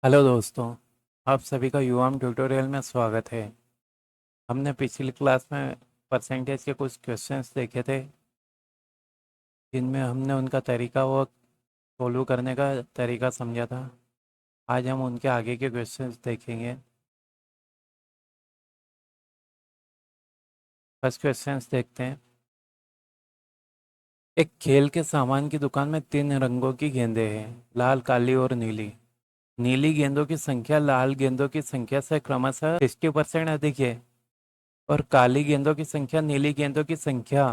Hello दोस्तों, आप सभी का युवाम ट्यूटोरियल में स्वागत है। हमने पिछली क्लास में परसेंटेज के कुछ क्वेश्चंस देखे थे, जिनमें हमने उनका तरीका व सोल्व करने का तरीका समझा था। आज हम उनके आगे के क्वेश्चंस देखेंगे। फर्स्ट क्वेश्चंस देखते हैं। एक खेल के सामान की दुकान में 3 रंगों की गेंदें हैं, लाल, काली और नीली। नीली गेंदों की संख्या लाल गेंदों की संख्या से क्रमशः 60% अधिक है और काली गेंदों की संख्या नीली गेंदों की संख्या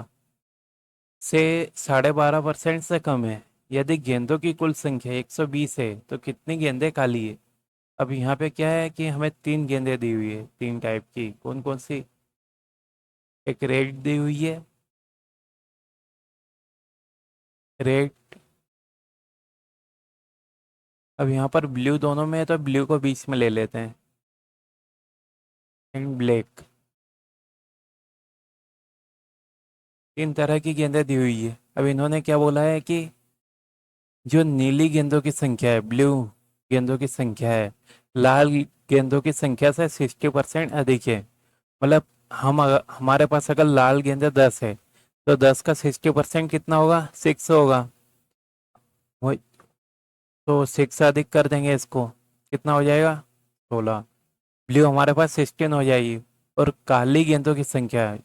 से 12.5% से कम है। यदि गेंदों की कुल संख्या 120 है तो कितनी गेंदें काली है? अब यहाँ पे क्या है कि हमें 3 गेंदें दी हुई है, 3 टाइप की। कौन कौन सी? एक रेड दी हुई है, रेड। अब यहाँ पर ब्लू दोनों में है तो ब्लू को बीच में ले लेते हैं, एंड ब्लैक। 3 तरह की गेंदें दी हुई है। अब इन्होंने क्या बोला है कि जो नीली गेंदों की संख्या है, ब्लू गेंदों की संख्या है, लाल गेंदों की संख्या से 60% अधिक है। मतलब हमारे पास अगर लाल गेंदे 10 है तो 10 का 60% कितना होगा? 6 होगा। वही तो 6 से अधिक कर देंगे इसको, कितना हो जाएगा? 16। ब्लू हमारे पास 16 हो जाएगी। और काली गेंदों की संख्या है,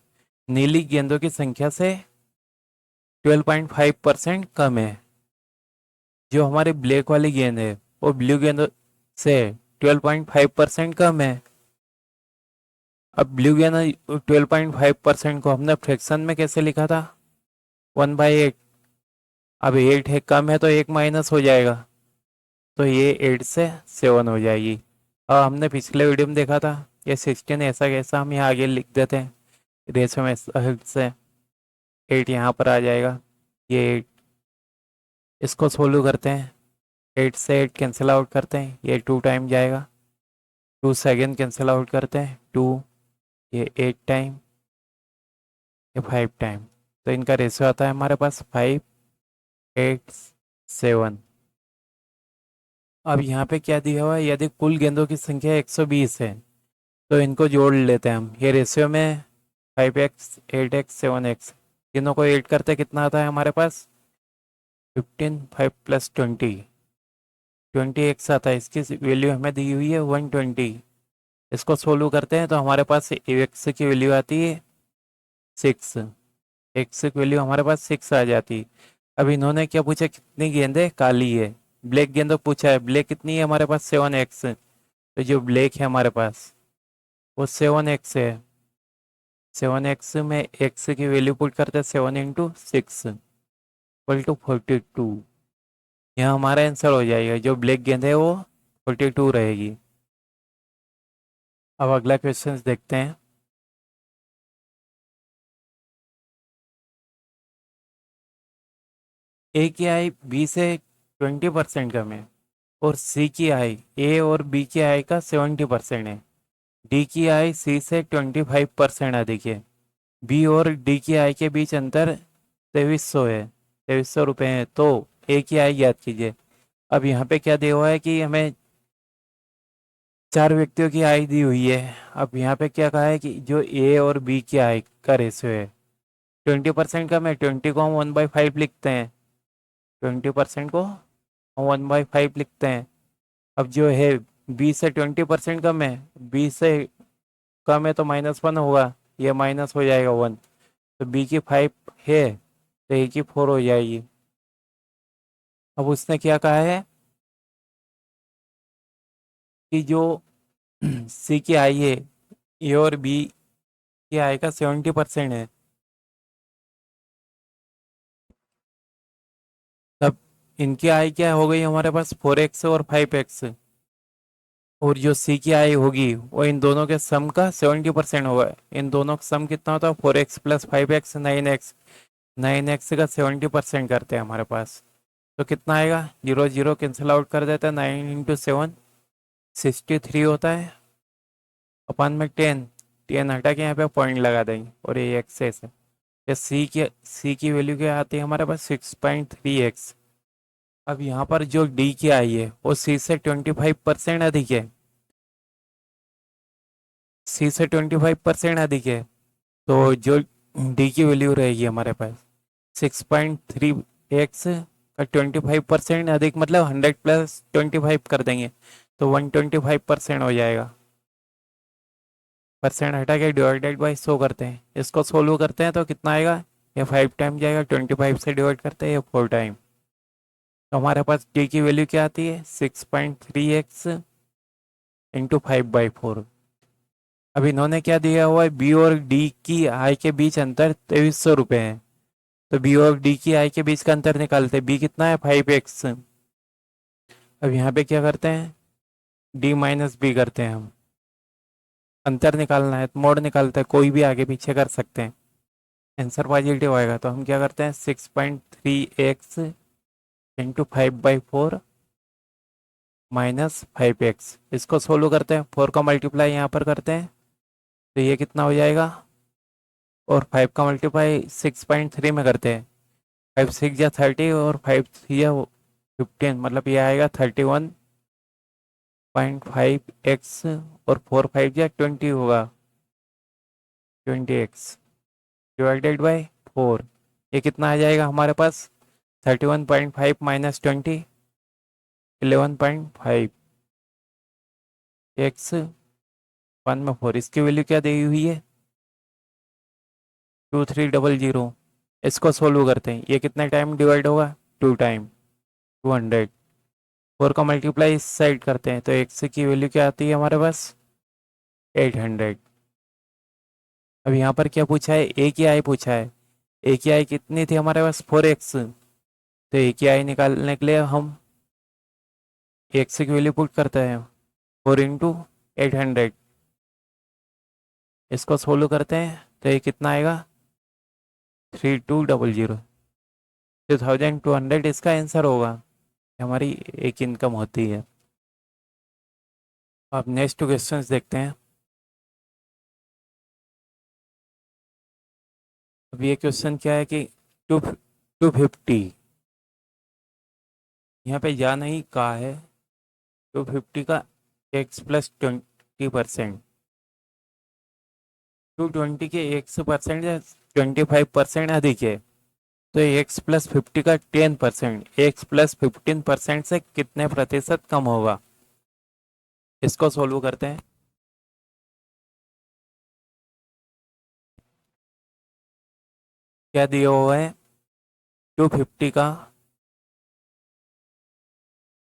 नीली गेंदों की संख्या से 12.5% कम है। जो हमारी ब्लैक वाली गेंद है वो ब्लू गेंद से 12.5% कम है। अब ब्लू गेंद 12.5% को हमने फ्रैक्शन में कैसे लिखा था? 1/8। अब 8 है, कम है तो 1 माइनस हो जाएगा, तो ये 8 से 7 हो जाएगी। अब हमने पिछले वीडियो में देखा था ये 16 ऐसा कैसा, हम यहाँ आगे लिख देते हैं रेशो में से 8 यहाँ पर आ जाएगा। ये 8, इसको सोल्व करते हैं। 8 से 8 कैंसिल आउट करते हैं, ये 2 टाइम जाएगा। 2 से अगेन कैंसिल आउट करते हैं, 2। ये 8 टाइम, ये 5 टाइम। तो इनका रेशियो आता है हमारे पास 5, 8, 7। अब यहाँ पे क्या दिया हुआ है? यदि कुल गेंदों की संख्या 120 है तो इनको जोड़ लेते हैं हम। ये रेशियो में 5x, 8x, 7x, तीनों को 8 करते कितना आता है हमारे पास? 15, 5 + 20x आता है। इसकी वैल्यू हमें दी हुई है 120। इसको सोल्व करते हैं तो हमारे पास x की वैल्यू आती है 6। एक्स की वैल्यू हमारे पास 6 आ जाती। अब इन्होंने क्या पूछा? कितनी गेंदें काली है? ब्लैक गेंदों पूछा है। ब्लैक कितनी है हमारे पास? 7x। तो जो ब्लैक है हमारे पास वो 7x है। 7x में x की वैल्यू पुट करते हैं, 7 × 6 = 42। यहाँ हमारा आंसर हो जाएगा, जो ब्लैक गेंद है वो 42 रहेगी। अब अगला क्वेश्चन देखते हैं। ए की आई बी से 20% कम है और सी की आई ए और बी की आई का 70% है। डी की आई सी से 25% अधिक है। बी और डी की आई के बीच अंतर 2300 है, 2300 रुपये है। तो ए की आई याद कीजिए। अब यहाँ पे क्या दिया हुआ है कि हमें 4 व्यक्तियों की आय दी हुई है। अब यहाँ पे क्या कहा है कि जो ए और बी की आय का रेशियो है 20% कम है। 20 को हम 1/5 लिखते हैं, 20% को हम 1/5 लिखते हैं। अब जो है बी से 20% कम है, बी से कम है तो -1 होगा, ये माइनस हो जाएगा 1। तो बी की 5 है तो ए की 4 हो जाएगी। अब उसने क्या कहा है कि जो सी की आई है ए और बी की आई का 70% है। तब इनकी आई क्या हो गई हमारे पास? 4x और 5x। और जो सी की आई होगी वो इन दोनों के सम का 70% होगा। इन दोनों का सम कितना होता है? 4x + 5x, 9x। 9x का 70% करते हैं हमारे पास, तो कितना आएगा? 0 0 कैंसिल आउट कर देते हैं। 9 × 7 63 होता है, अपन में 10, 10 हटा के यहाँ पे पॉइंट लगा देंगे और ये एक्सेस है। ये सी की वैल्यू क्या आती है हमारे पास? 6.3x। अब यहाँ पर जो डी की आई है वो सी से 25% अधिक है, सी से 25% अधिक है। तो जो डी की वैल्यू रहेगी हमारे पास 6.3x का 25% अधिक, मतलब 100 प्लस 25 कर देंगे तो 125% हो जाएगा। परसेंट हटा के डिवाइडेड बाई 100 करते हैं, इसको सोल्व करते हैं तो कितना आएगा, ये 5 टाइम जाएगा, 25 से डिवाइड करते हैं ये 4 टाइम। तो हमारे पास डी की वैल्यू क्या आती है 6.3x इंटू 5/4। अब इन्होंने क्या दिया हुआ है, बी और डी की आय के बीच अंतर 2300 रुपये है। तो बी और डी की आय के बीच का अंतर निकालते हैं, बी कितना है 5x। अब यहाँ पे क्या करते हैं, डी माइनस बी करते हैं हम, अंतर निकालना है तो मोड निकालते हैं, कोई भी आगे पीछे कर सकते हैं, आंसर पॉजिटिव आएगा। तो हम क्या करते हैं 6.3x इंटू 5/4 माइनस 5x, इसको सोल्व करते हैं, 4 का मल्टीप्लाई यहाँ पर करते हैं तो ये कितना हो जाएगा, और 5 का मल्टीप्लाई 6.3 में करते हैं, 5 6 या 30 और 5 3 या 15, मतलब ये आएगा 31.5x, और 4 5 या 20 होगा 20x डिवाइडेड बाई 4। ये कितना आ जाएगा हमारे पास 31.5 माइनस 20, 11.5 x 1/4। इसकी वैल्यू क्या दी हुई है 2300। इसको सोल्व करते हैं, ये कितने टाइम डिवाइड होगा 2 टाइम 200। 4 का मल्टीप्लाई इस साइड करते हैं तो x की वैल्यू क्या आती है हमारे पास 800। अब यहाँ पर क्या पूछा है, ए की आई पूछा है, ए की आई कितनी थी हमारे पास 4x। तो ए की आई निकालने के लिए हम एक्स की वैल्यू पुट करते हैं 4 × 800, इसको सोल्व करते हैं तो ये कितना आएगा 3200, 2200 इसका आंसर होगा। हमारी एक इनकम होती है। अब नेक्स्ट क्वेश्चन देखते हैं। अब ये क्वेश्चन क्या है कि 250, यहाँ पे या नहीं कहा है, 250 का x प्लस 20%, 220 के x% या 25% अधिक है, तो x प्लस 50 का 10%, x प्लस 15% से कितने प्रतिशत कम होगा, इसको सोल्व करते हैं। क्या दिया हुआ है 250 का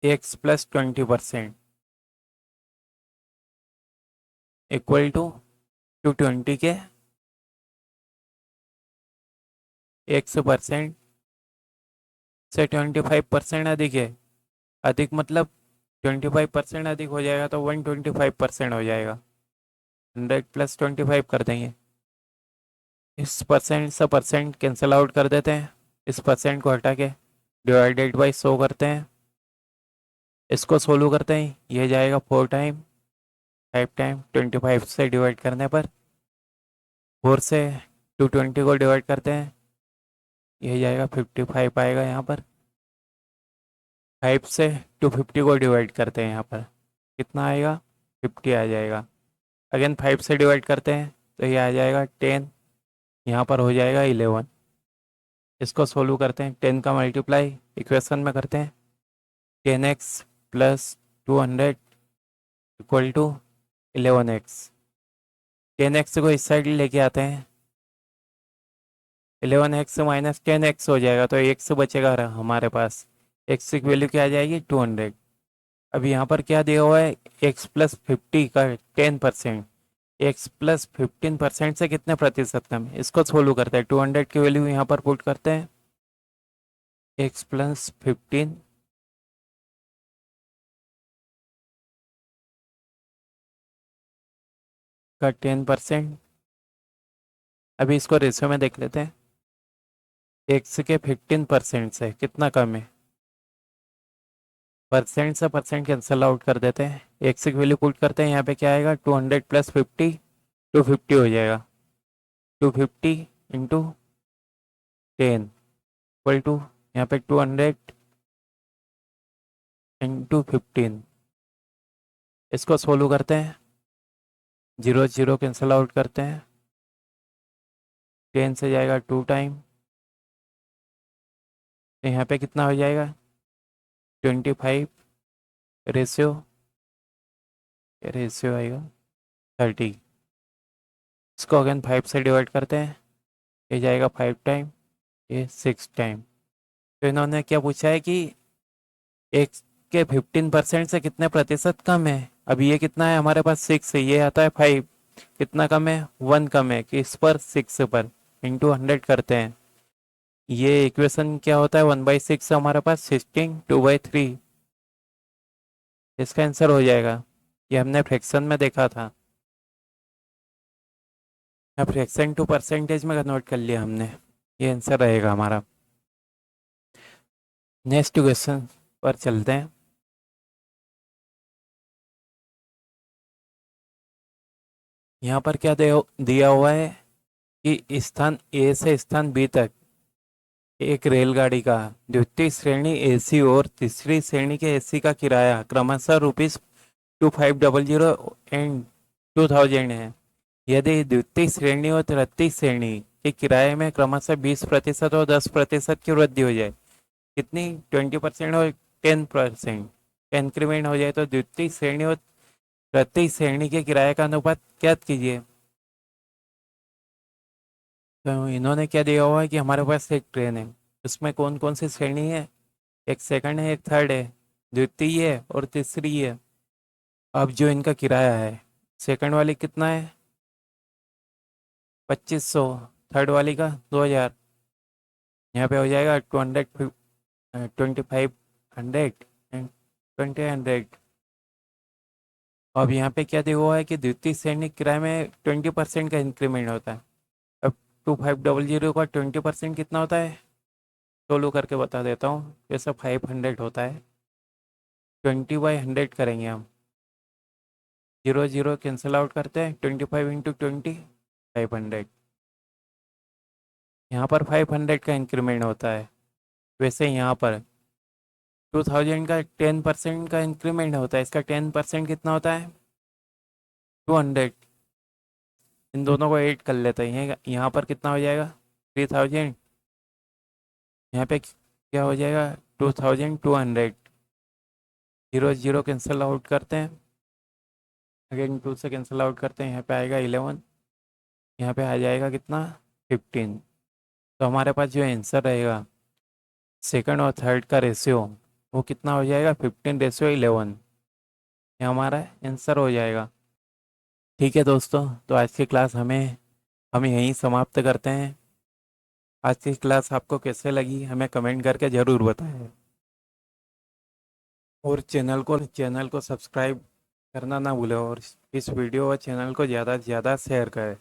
x प्लस 20% इक्वल टू 220 के x% से 25% अधिक है, अधिक मतलब 25% अधिक हो जाएगा तो 125% हो जाएगा, 100 प्लस 25 कर देंगे, इस परसेंट से परसेंट कैंसिल आउट कर देते हैं, इस परसेंट को हटा के डिवाइडेड बाई 100 करते हैं, इसको सोल्व करते हैं, ये जाएगा 4 टाइम 5 टाइम 25 से डिवाइड करने पर, 4 से 220 को डिवाइड करते हैं, ये जाएगा 55 आएगा यहाँ पर, 5 से 250 को डिवाइड करते हैं यहाँ पर कितना आएगा 50 आ जाएगा, अगेन 5 से डिवाइड करते हैं तो ये आ जाएगा 10, यहाँ पर हो जाएगा 11, इसको सोल्व करते हैं, 10 का मल्टीप्लाई इक्वेशन में करते हैं, 10x plus 200 equal to 11x, 10x को इस साइड लेके आते हैं, 11x माइनस 10x हो जाएगा तो x बचेगा हमारे पास, x की वैल्यू क्या आ जाएगी 200। अब यहाँ पर क्या दिया हुआ है x प्लस 50 का 10%, x प्लस 15% से कितने प्रतिशत कम, इसको सोल्व करते हैं, 200 की वैल्यू यहाँ पर पुट करते हैं, x प्लस 15 का 10%, अभी इसको रेशियो में देख लेते हैं, x के 15% से कितना कम है, परसेंट से परसेंट कैंसिल आउट कर देते हैं, x की वैल्यू पुट करते हैं, यहाँ पे क्या आएगा 200 प्लस 50 250 हो जाएगा, 250 इंटू 10 इक्वल टू यहाँ पे 200 इंटू 15। इसको सोल्व करते हैं, 0 0 कैंसिल आउट करते हैं, 10 से जाएगा 2 टाइम, तो यहाँ पे कितना हो जाएगा 25 रेशियो, रेशियो आएगा 30। इसको अगेन 5 से डिवाइड करते हैं, ये जाएगा 5 टाइम, ये 6 टाइम। तो इन्होंने क्या पूछा है कि एक के 15% से कितने प्रतिशत कम है। अभी ये कितना है हमारे पास 6 है, ये आता है 5, कितना कम है 1 कम है, कि इस पर 6 पर इंटू 100 करते हैं। ये इक्वेशन क्या होता है 1/6 हमारे पास 16 2/3, इसका आंसर हो जाएगा। ये हमने फ्रैक्शन में देखा था, अब फ्रैक्शन टू परसेंटेज में कन्वर्ट कर लिया हमने, ये आंसर रहेगा हमारा। नेक्स्ट क्वेश्चन पर चलते हैं। यहाँ पर क्या दिया हुआ है कि स्थान ए से स्थान बी तक एक रेलगाड़ी का द्वितीय श्रेणी एसी और तीसरी श्रेणी के एसी का किराया क्रमशः ₹2500 एंड 2000 है। यदि द्वितीय श्रेणी और तृतीय श्रेणी के किराए में क्रमशः 20% और 10% की वृद्धि हो जाए, कितनी 20% और 10% का इंक्रीमेंट हो जाए, तो द्वितीय श्रेणी और तृतीय श्रेणी के किराए का अनुपात ज्ञात कीजिए। तो इन्होंने क्या दिया हुआ है कि हमारे पास एक ट्रेन है, उसमें कौन कौन सी श्रेणी है, एक सेकंड है, एक थर्ड है, द्वितीय है और तीसरी है। अब जो इनका किराया है, सेकंड वाली कितना है 2500, थर्ड वाली का 2000, यहाँ पे हो जाएगा 2500 एंड 2000। अब यहाँ पे क्या दिया हुआ है कि द्वितीय श्रेणी किराए में 20% का इंक्रीमेंट होता है। अब 2500 का 20% कितना होता है, सोल्व करके बता देता हूँ। जैसा 500 होता है, 20/100 करेंगे हम, 0 0 कैंसिल आउट करते हैं, 25 इंटू 20 500। यहाँ पर 500 का इंक्रीमेंट होता है, वैसे यहाँ पर 2000 का 10% का इंक्रीमेंट होता है, इसका 10% कितना होता है 200। इन दोनों को ऐड कर लेते हैं, यहाँ पर कितना हो जाएगा 3000, यहाँ पे क्या हो जाएगा 2200। 0 0 कैंसिल आउट करते हैं, अगेन 2 से कैंसिल आउट करते हैं, यहाँ पे आएगा 11, यहाँ पे आ जाएगा कितना 15। तो हमारे पास जो आंसर रहेगा सेकंड और थर्ड का रेशियो, वो कितना हो जाएगा 15:11, ये हमारा आंसर हो जाएगा। ठीक है दोस्तों, तो आज की क्लास हम यहीं समाप्त करते हैं। आज की क्लास आपको कैसे लगी हमें कमेंट करके ज़रूर बताएं, और चैनल को सब्सक्राइब करना ना भूलें, और इस वीडियो और चैनल को ज़्यादा से ज़्यादा शेयर करें।